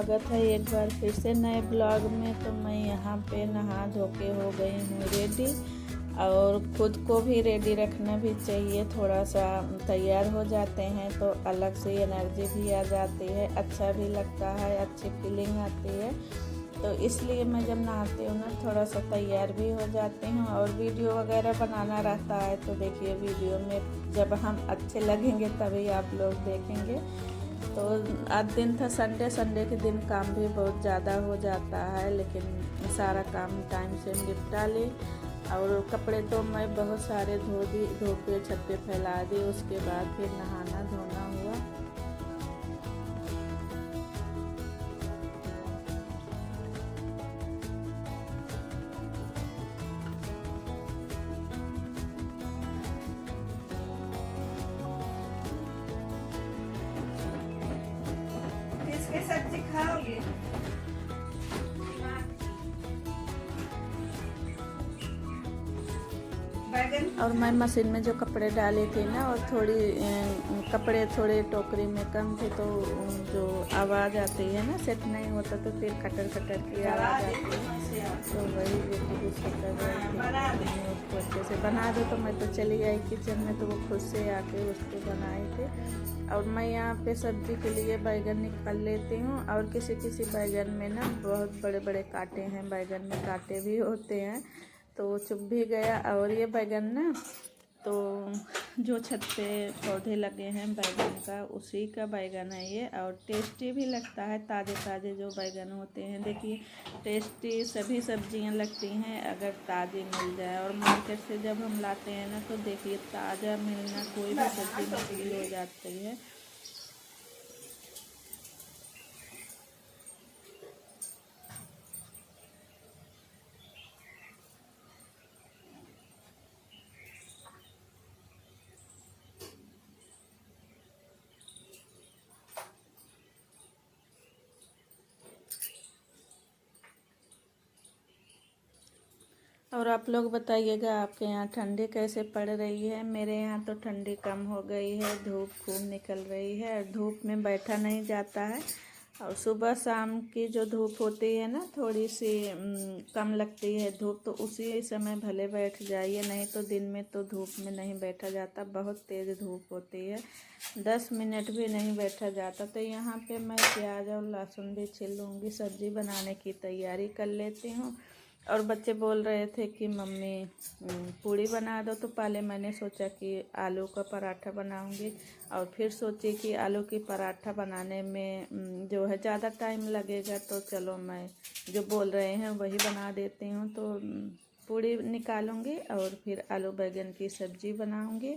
स्वागत है एक बार फिर से नए ब्लॉग में। तो मैं यहाँ पे नहा धो के हो गई हूँ रेडी, और खुद को भी रेडी रखना भी चाहिए। थोड़ा सा तैयार हो जाते हैं तो अलग से एनर्जी भी आ जाती है, अच्छा भी लगता है, अच्छी फीलिंग आती है। तो इसलिए मैं जब नहाती हूँ ना थोड़ा सा तैयार भी हो जाती हूँ, और वीडियो वगैरह बनाना रहता है। तो देखिए वीडियो में जब हम अच्छे लगेंगे तभी आप लोग देखेंगे। तो आज दिन था संडे के दिन काम भी बहुत ज़्यादा हो जाता है, लेकिन सारा काम टाइम से निपटा ली। और कपड़े तो मैं बहुत सारे धो के छत पे फैला दी। उसके बाद फिर नहाना धोना हुआ। किसके सब्जी खाओगे? बैगन। और मैं मशीन में जो कपड़े डाले थे ना, और कपड़े थोड़े टोकरी में कम थे, तो जो आवाज़ आती है ना, सेट नहीं होता तो फिर खटर खटर की आवाज़ आती है। तो वही बेटी गुस्सा कर रही थी उसको अच्छे से बना दो। तो मैं तो चली आई किचन में, तो वो खुद से आके उसको बनाए थे। और मैं यहाँ पे सब्जी के लिए बैगन निकाल लेती हूँ। और किसी बैगन में ना बहुत बड़े बड़े कांटे हैं, बैगन में कांटे भी होते हैं, तो चुभ भी गया। और ये बैगन ना, तो जो छत पे पौधे लगे हैं बैगन का, उसी का बैगन है ये। और टेस्टी भी लगता है, ताज़े ताज़े जो बैगन होते हैं। देखिए टेस्टी सभी सब्जियां लगती हैं अगर ताज़ी मिल जाए। और मार्केट से जब हम लाते हैं ना, तो देखिए ताज़ा मिलना कोई भी सब्जी मुश्किल हो जाती है। और आप लोग बताइएगा आपके यहाँ ठंडी कैसे पड़ रही है। मेरे यहाँ तो ठंडी कम हो गई है, धूप खूब निकल रही है, और धूप में बैठा नहीं जाता है। और सुबह शाम की जो धूप होती है ना, थोड़ी सी कम लगती है धूप, तो उसी समय भले बैठ जाइए, नहीं तो दिन में तो धूप में नहीं बैठा जाता, बहुत तेज़ धूप होती है, 10 मिनट भी नहीं बैठा जाता। तो यहाँ पे मैं प्याज और लहसुन भी छील लूँगी, सब्ज़ी बनाने की तैयारी कर लेती हूँ। और बच्चे बोल रहे थे कि मम्मी पूड़ी बना दो, तो पहले मैंने सोचा कि आलू का पराठा बनाऊंगी, और फिर सोची कि आलू की पराठा बनाने में जो है ज़्यादा टाइम लगेगा, तो चलो मैं जो बोल रहे हैं वही बना देती हूँ। तो पूड़ी निकालूंगी और फिर आलू बैंगन की सब्ज़ी बनाऊंगी।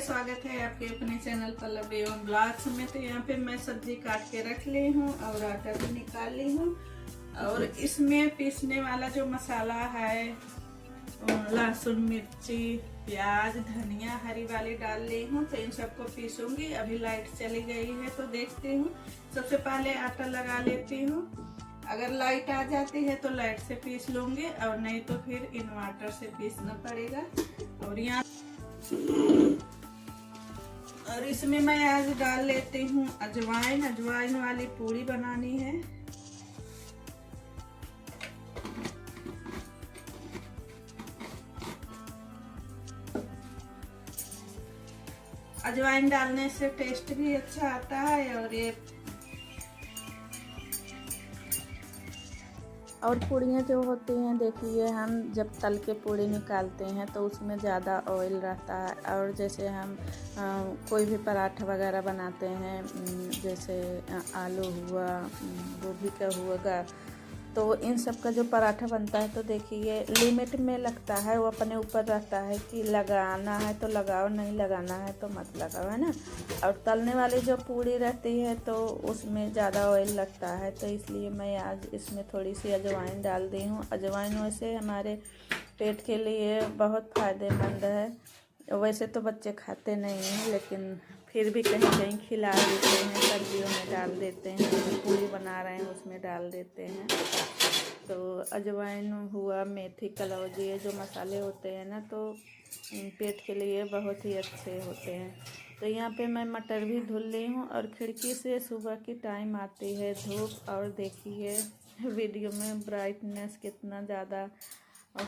स्वागत है आपके अपने चैनल पल्लवी एवं ब्लॉग्स में। तो यहाँ पे मैं सब्जी काट के रख ली हूँ और आटा भी निकाल ली हूँ। और इसमें पीसने वाला जो मसाला है, लहसुन, मिर्ची, प्याज, धनिया हरी वाली डाल ली हूँ। तो इन सबको पीसूंगी। अभी लाइट चली गई है तो देखती हूँ। सबसे पहले आटा लगा लेती हूँ। अगर लाइट आ जाती है तो लाइट से पीस लूँगी, और नहीं तो फिर इन्वर्टर से पीसना पड़ेगा। और यहाँ और इसमें मैं आज डाल लेती हूँ अजवाइन वाली पूड़ी बनानी है। अजवाइन डालने से टेस्ट भी अच्छा आता है। और ये और पूड़ियाँ जो होती हैं, देखिए हम जब तल के पूड़ी निकालते हैं तो उसमें ज़्यादा ऑयल रहता है। और जैसे हम कोई भी पराठा वगैरह बनाते हैं, जैसे आलू हुआ, गोभी का हुआ, तो इन सब का जो पराठा बनता है तो देखिए लिमिट में लगता है। वो अपने ऊपर रहता है कि लगाना है तो लगाओ, नहीं लगाना है तो मत लगाओ, है ना। और तलने वाली जो पूड़ी रहती है तो उसमें ज़्यादा ऑयल लगता है, तो इसलिए मैं आज इसमें थोड़ी सी अजवाइन डाल दी हूँ। अजवाइन वैसे हमारे पेट के लिए बहुत फ़ायदेमंद है। वैसे तो बच्चे खाते नहीं हैं, लेकिन फिर भी कहीं कहीं खिला देते हैं, सब्जियों में डाल देते हैं, पूड़ी बना रहे हैं उसमें डाल देते हैं। तो अजवाइन हुआ, मेथी, कलौंजी, ये जो मसाले होते हैं ना, तो पेट के लिए बहुत ही अच्छे होते हैं। तो यहाँ पे मैं मटर भी धुल ली हूँ और खिड़की से सुबह की टाइम आती है धूप, और देखिए वीडियो में ब्राइटनेस कितना ज़्यादा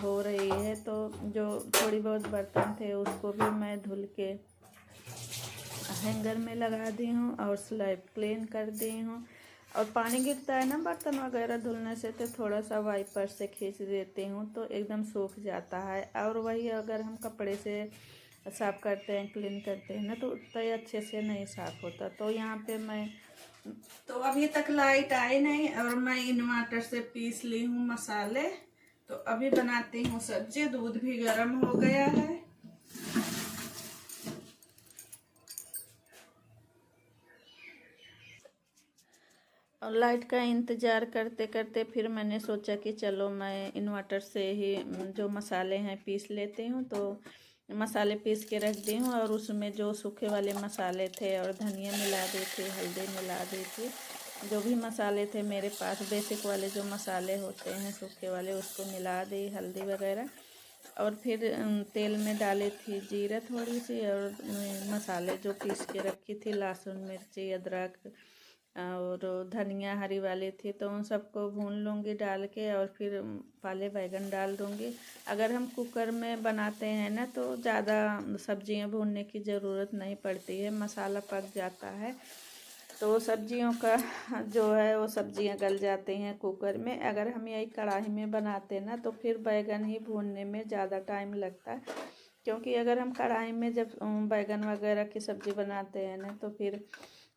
हो रही है। तो जो थोड़ी बहुत बर्तन थे उसको भी मैं धुल के हैंगर में लगा दी हूँ और स्लैब क्लीन कर दी हूँ। और पानी गिरता है ना बर्तन वगैरह धुलने से, तो थोड़ा सा वाइपर से खींच देती हूँ तो एकदम सूख जाता है। और वही अगर हम कपड़े से साफ़ करते हैं, क्लीन करते हैं ना, तो उतना ही अच्छे से नहीं साफ़ होता। तो यहाँ पे मैं तो अभी तक लाइट आई नहीं और मैं इन्वर्टर से पीस ली हूँ मसाले। तो अभी बनाती हूँ सब्जी। दूध भी गर्म हो गया है। और लाइट का इंतज़ार करते करते फिर मैंने सोचा कि चलो मैं इन्वर्टर से ही जो मसाले हैं पीस लेती हूँ। तो मसाले पीस के रख दी हूँ और उसमें जो सूखे वाले मसाले थे और धनिया मिला दी थी, हल्दी मिला दी थी, जो भी मसाले थे मेरे पास बेसिक वाले जो मसाले होते हैं सूखे वाले, उसको मिला दी, हल्दी वगैरह। और फिर तेल में डाली थी जीरा थोड़ी सी, और मसाले जो पीस के रखी थी, लहसुन, मिर्ची, अदरक और धनिया हरी वाली थी, तो उन सबको भून लूँगी डाल के। और फिर पाले बैगन डाल दूँगी। अगर हम कुकर में बनाते हैं ना तो ज़्यादा सब्जियां भूनने की ज़रूरत नहीं पड़ती है, मसाला पक जाता है। तो सब्जियों का जो है वो सब्जियां गल जाती हैं कुकर में। अगर हम यही कढ़ाई में बनाते ना तो फिर बैगन ही भूनने में ज़्यादा टाइम लगता है। क्योंकि अगर हम कढ़ाई में जब बैगन वगैरह की सब्ज़ी बनाते हैं ना, तो फिर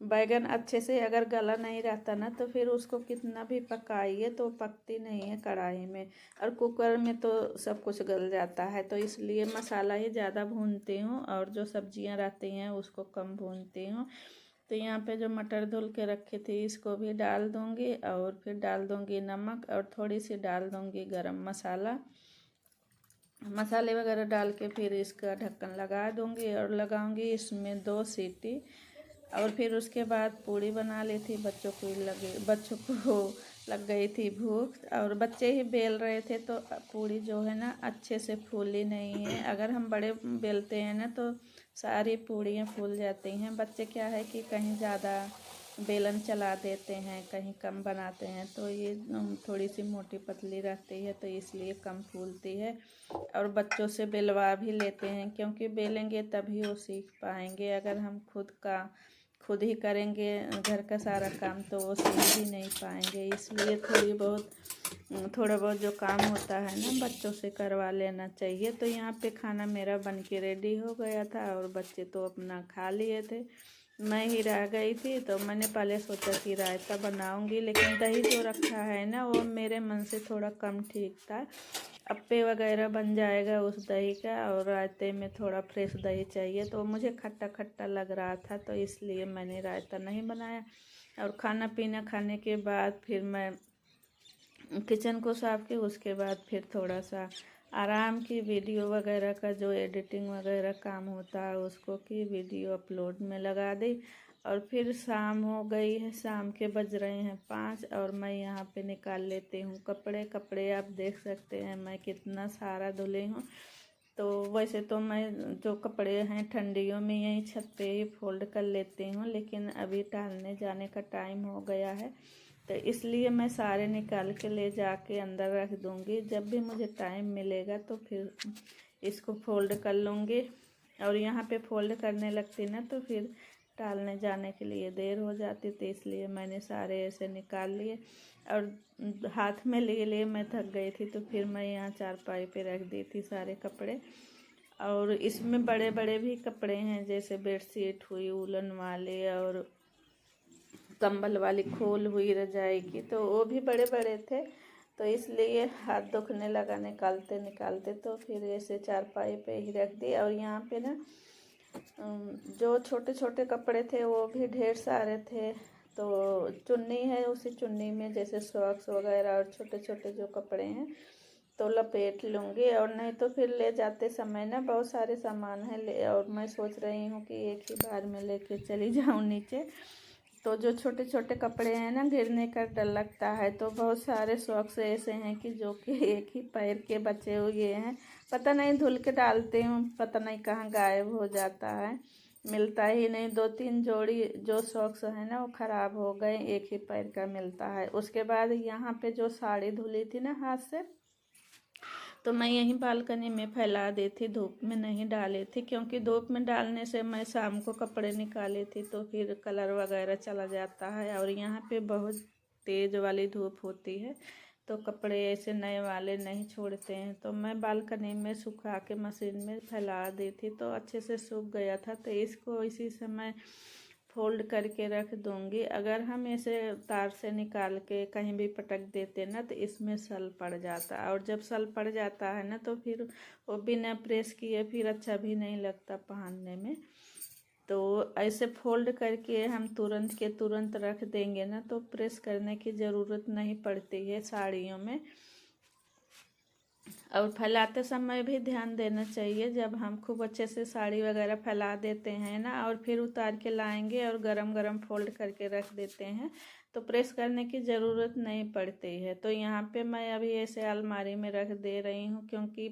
बैगन अच्छे से अगर गला नहीं रहता ना, तो फिर उसको कितना भी पकाइए तो पकती नहीं है कढ़ाई में। और कुकर में तो सब कुछ गल जाता है, तो इसलिए मसाला ही ज़्यादा भूनती हूँ और जो सब्जियाँ रहती हैं उसको कम भूनती हूँ। तो यहाँ पे जो मटर धुल के रखी थी इसको भी डाल दूँगी, और फिर डाल दूँगी नमक, और थोड़ी सी डाल दूँगी गरम मसाला। मसाले वगैरह डाल के फिर इसका ढक्कन लगा दूँगी और लगाऊँगी इसमें 2 सीटी। और फिर उसके बाद पूड़ी बना ली थी। बच्चों को लग गई थी भूख और बच्चे ही बेल रहे थे, तो पूड़ी जो है ना अच्छे से फूली नहीं है। अगर हम बड़े बेलते हैं ना तो सारी पूड़ियाँ फूल जाती हैं। बच्चे क्या है कि कहीं ज़्यादा बेलन चला देते हैं, कहीं कम बनाते हैं, तो ये थोड़ी सी मोटी पतली रहती है, तो इसलिए कम फूलती है। और बच्चों से बेलवा भी लेते हैं, क्योंकि बेलेंगे तभी वो सीख पाएंगे। अगर हम खुद ही करेंगे घर का सारा काम तो वो सीख भी नहीं पाएंगे। इसलिए थोड़ा बहुत जो काम होता है ना बच्चों से करवा लेना चाहिए। तो यहाँ पे खाना मेरा बन के रेडी हो गया था और बच्चे तो अपना खा लिए थे, मैं ही रह गई थी। तो मैंने पहले सोचा कि रायता बनाऊंगी, लेकिन दही जो रखा है ना वो मेरे मन से थोड़ा कम ठीक था। अप्पे वगैरह बन जाएगा उस दही का, और रायते में थोड़ा फ्रेश दही चाहिए, तो मुझे खट्टा खट्टा लग रहा था, तो इसलिए मैंने रायता नहीं बनाया। और खाना पीना खाने के बाद फिर मैं किचन को साफ की, उसके बाद फिर थोड़ा सा आराम की, वीडियो वगैरह का जो एडिटिंग वगैरह काम होता है उसको की, वीडियो अपलोड में लगा दी। और फिर शाम हो गई है, शाम के बज रहे हैं 5, और मैं यहाँ पे निकाल लेती हूँ कपड़े आप देख सकते हैं मैं कितना सारा धुली हूँ। तो वैसे तो मैं जो कपड़े हैं ठंडियों में यहीं छत पे ही फोल्ड कर लेती हूँ, लेकिन अभी टहलने जाने का टाइम हो गया है, तो इसलिए मैं सारे निकाल के ले जाके अंदर रख दूँगी। जब भी मुझे टाइम मिलेगा तो फिर इसको फोल्ड कर लूँगी। और यहाँ पे फोल्ड करने लगती ना तो फिर डालने जाने के लिए देर हो जाती, तो इसलिए मैंने सारे ऐसे निकाल लिए और हाथ में ले लिए मैं थक गई थी, तो फिर मैं यहाँ चारपाई पे रख दी थी सारे कपड़े। और इसमें बड़े बड़े भी कपड़े हैं, जैसे बेडशीट हुई वूलन वाले और कंबल वाली खोल हुई रजाई की, तो वो भी बड़े बड़े थे, तो इसलिए हाथ दुखने लगा निकालते निकालते, तो फिर ऐसे चारपाई पे ही रख दी। और यहाँ पे ना जो छोटे छोटे कपड़े थे वो भी ढेर सारे थे, तो चुन्नी है, उसी चुन्नी में जैसे सॉक्स वगैरह और छोटे छोटे जो कपड़े हैं तो लपेट लूँगी। और नहीं तो फिर ले जाते समय ना बहुत सारे सामान है और मैं सोच रही हूँ कि एक ही बार में लेके चली जाऊँ नीचे, तो जो छोटे छोटे कपड़े हैं ना गिरने का डर लगता है। तो बहुत सारे सॉक्स ऐसे हैं कि जो कि एक ही पैर के बचे हुए हैं, पता नहीं धुल के डालती हूँ, पता नहीं कहाँ गायब हो जाता है, मिलता ही नहीं। 2-3 जोड़ी जो सॉक्स है ना वो ख़राब हो गए, एक ही पैर का मिलता है। उसके बाद यहाँ पे जो साड़ी धुली थी ना हाथ से, तो मैं यहीं बालकनी में फैला दी थी, धूप में नहीं डाली थी, क्योंकि धूप में डालने से मैं शाम को कपड़े निकाली थी तो फिर कलर वगैरह चला जाता है। और यहाँ पे बहुत तेज़ वाली धूप होती है, तो कपड़े ऐसे नए वाले नहीं छोड़ते हैं, तो मैं बालकनी में सुखा के मशीन में फैला दी थी, तो अच्छे से सूख गया था। तो इसको इसी समय फोल्ड करके रख दूंगी। अगर हम इसे तार से निकाल के कहीं भी पटक देते ना तो इसमें सल पड़ जाता, और जब सल पड़ जाता है ना तो फिर वो बिना प्रेस किए फिर अच्छा भी नहीं लगता पहनने में। तो ऐसे फोल्ड करके हम तुरंत के तुरंत रख देंगे ना तो प्रेस करने की ज़रूरत नहीं पड़ती है साड़ियों में। और फैलाते समय भी ध्यान देना चाहिए, जब हम खूब अच्छे से साड़ी वगैरह फैला देते हैं ना और फिर उतार के लाएंगे और गरम गरम फोल्ड करके रख देते हैं तो प्रेस करने की ज़रूरत नहीं पड़ती है। तो यहाँ पे मैं अभी ऐसे अलमारी में रख दे रही हूँ, क्योंकि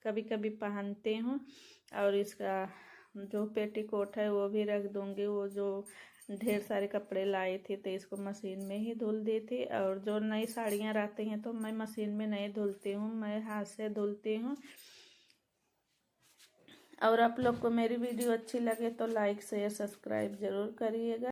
कभी कभी पहनती हूँ। और इसका जो पेटीकोट है वो भी रख दूँगी, वो जो ढेर सारे कपड़े लाई थी तो इसको मशीन में ही धुल दी थी। और जो नई साड़ियाँ रहती हैं तो मैं मशीन में नहीं धुलती हूँ, मैं हाथ से धुलती हूँ। और आप लोग को मेरी वीडियो अच्छी लगे तो लाइक शेयर सब्सक्राइब ज़रूर करिएगा।